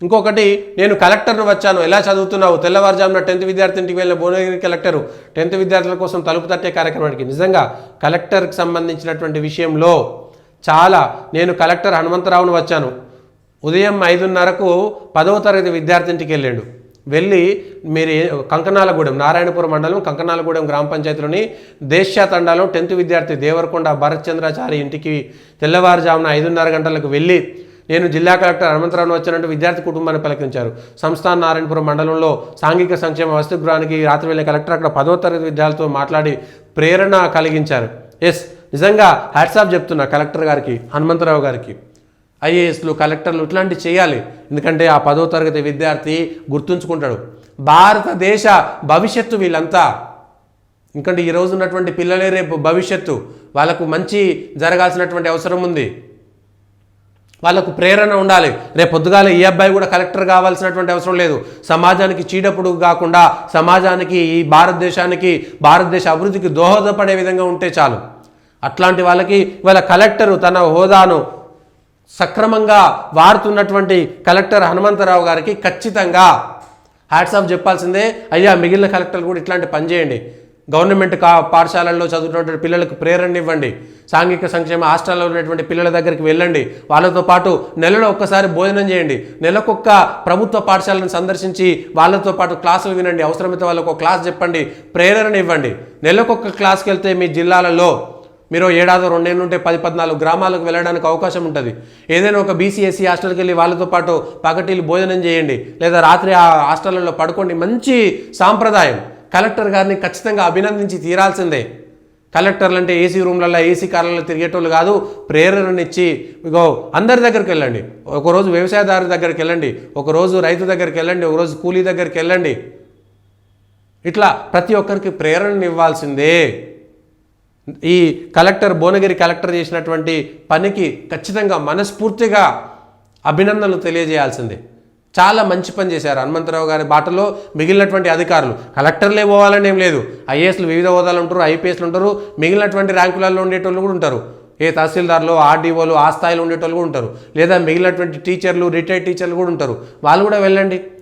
ఇంకొకటి, నేను కలెక్టర్ను వచ్చాను, ఎలా చదువుతున్నావు, తెల్లవారుజామున 10th విద్యార్థి ఇంటికి వెళ్ళిన భువనగిరి కలెక్టరు 10th విద్యార్థుల కోసం తలుపు తట్టే కార్యక్రమానికి. నిజంగా కలెక్టర్కి సంబంధించినటువంటి విషయంలో చాలా, నేను కలెక్టర్ హనుమంతరావును వచ్చాను, ఉదయం 5:30కు 10వ తరగతి విద్యార్థి ఇంటికి వెళ్ళాడు. వెళ్ళి మీరు కంకనాలగూడెం, నారాయణపురం మండలం కంకనాలగూడెం గ్రామ పంచాయతీలోని దేశ్యా తండాలో 10th విద్యార్థి దేవరకొండ భరత్ చంద్రాచారి ఇంటికి తెల్లవారుజామున 5:30 గంటలకు వెళ్ళి నేను జిల్లా కలెక్టర్ హనుమంతరావును వచ్చినట్టు విద్యార్థి కుటుంబాన్ని పలకరించారు. సంస్థాన్ నారాయణపురం మండలంలో సాంఘిక సంక్షేమ వసతి గృహానికి రాత్రి వెళ్ళిన కలెక్టర్ అక్కడ 10వ తరగతి విద్యార్థులతో మాట్లాడి ప్రేరణ కలిగించారు. ఎస్, నిజంగా హ్యాట్సాప్ చెప్తున్నా కలెక్టర్ గారికి, హనుమంతరావు గారికి. ఐఏఎస్లు, కలెక్టర్లు ఇట్లాంటివి చేయాలి. ఎందుకంటే ఆ 10వ తరగతి విద్యార్థి గుర్తుంచుకుంటాడు భారతదేశ భవిష్యత్తు వీళ్ళంతా. ఎందుకంటే ఈరోజు ఉన్నటువంటి పిల్లలే రేపు భవిష్యత్తు. వాళ్ళకు మంచి జరగాల్సినటువంటి అవసరం ఉంది, వాళ్ళకు ప్రేరణ ఉండాలి. రేపు పొద్దుగాల ఈ అబ్బాయి కూడా కలెక్టర్ కావాల్సినటువంటి అవసరం లేదు. సమాజానికి చీడపుడు కాకుండా సమాజానికి, ఈ భారతదేశానికి, భారతదేశ అభివృద్ధికి దోహదపడే విధంగా ఉంటే చాలు. అట్లాంటి వాళ్ళకి ఇవాళ కలెక్టరు తన హోదాను సక్రమంగా వాడుతున్నటువంటి కలెక్టర్ హనుమంతరావు గారికి ఖచ్చితంగా హ్యాట్సాప్ చెప్పాల్సిందే. అయ్యా, మిగిలిన కలెక్టర్లు కూడా ఇట్లాంటి పని చేయండి. గవర్నమెంట్ పాఠశాలల్లో చదువుతున్నటువంటి పిల్లలకు ప్రేరణ ఇవ్వండి. సాంఘిక సంక్షేమ హాస్టల్లో ఉన్నటువంటి పిల్లల దగ్గరికి వెళ్ళండి. వాళ్ళతో పాటు నెలలో ఒక్కసారి భోజనం చేయండి. నెలకొక్క ప్రభుత్వ పాఠశాలను సందర్శించి వాళ్ళతో పాటు క్లాసులు వినండి. అవసరమైతే వాళ్ళకు ఒక క్లాస్ చెప్పండి, ప్రేరణ ఇవ్వండి. నెలకొక్క క్లాస్కి వెళ్తే మీ జిల్లాలలో మీరు ఏడాది 2 ఏళ్ళు ఉంటే 10-14 గ్రామాలకు వెళ్ళడానికి అవకాశం ఉంటుంది. ఏదైనా ఒక బీసీఎస్సీ హాస్టల్కి వెళ్ళి వాళ్ళతో పాటు పగటిలు భోజనం చేయండి, లేదా రాత్రి ఆ హాస్టళ్లలో పడుకోండి. మంచి సాంప్రదాయం. కలెక్టర్ గారిని ఖచ్చితంగా అభినందించి తీరాల్సిందే. కలెక్టర్లు అంటే ఏసీ రూమ్లలో, ఏసీ కార్లలో తిరిగేటోళ్ళు కాదు. ప్రేరణనిచ్చి ఇగో అందరి దగ్గరికి వెళ్ళండి. ఒకరోజు వ్యవసాయదారు దగ్గరికి వెళ్ళండి, ఒకరోజు రైతు దగ్గరికి వెళ్ళండి, ఒకరోజు కూలీ దగ్గరికి వెళ్ళండి. ఇట్లా ప్రతి ఒక్కరికి ప్రేరణని ఇవ్వాల్సిందే. ఈ కలెక్టర్, భువనగిరి కలెక్టర్ చేసినటువంటి పనికి ఖచ్చితంగా మనస్ఫూర్తిగా అభినందనలు తెలియజేయాల్సిందే. చాలా మంచి పని చేశారు. హనుమంతరావు గారి బాటలో మిగిలినటువంటి అధికారులు, కలెక్టర్లే పోవాలని ఏం లేదు. ఐఏఎస్లు వివిధ హోదాలు ఉంటారు, ఐపీఎస్లు ఉంటారు, మిగిలినటువంటి ర్యాంకులలో ఉండేటోళ్ళు కూడా ఉంటారు. ఏ తహసీల్దార్లు, ఆర్డీఓలు ఆ స్థాయిలో ఉండేటోళ్ళు కూడా ఉంటారు. లేదా మిగిలినటువంటి టీచర్లు, రిటైర్డ్ టీచర్లు కూడా ఉంటారు. వాళ్ళు కూడా వెళ్ళండి.